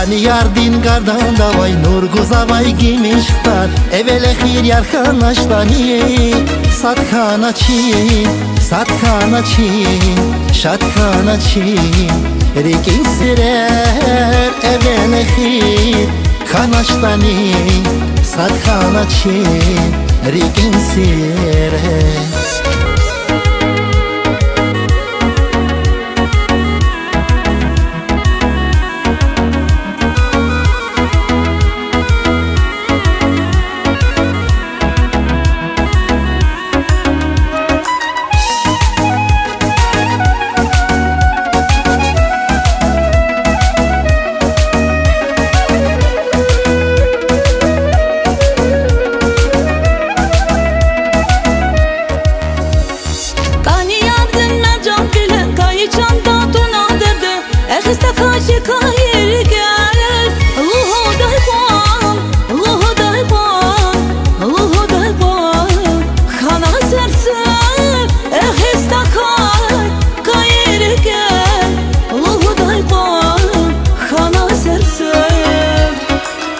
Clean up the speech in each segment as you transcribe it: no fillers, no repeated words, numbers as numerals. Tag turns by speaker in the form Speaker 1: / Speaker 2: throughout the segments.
Speaker 1: Kani yardin gardan da vay nur guzavay gimiştar Evele khir yar khanashtani Sat khanachin, sat khanachin Shat khanachin Rikin sirer evele khir khanashtani Sat khanachin Rikin sirer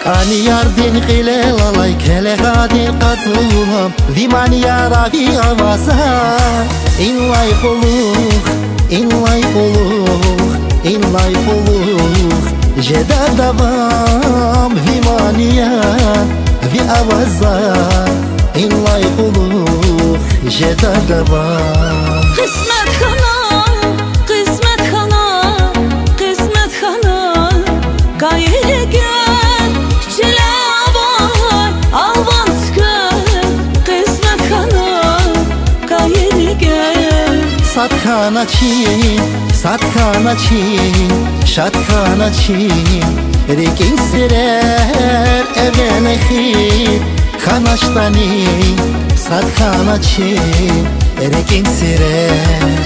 Speaker 1: Kani yardin qilel alay kele gadin qatluham Viman yara vi avaza Inlay quluq, inlay quluq, inlay quluq Jeda davam viman yara vi avaza Inlay quluq, jeda davam
Speaker 2: Qismet xana, qismet xana, qismet xana Qayırık
Speaker 1: Sat khanachin, sat khanachin, shat khanachin Rikin sirer evene khir khanashtani Sat khanachin, rikin sirer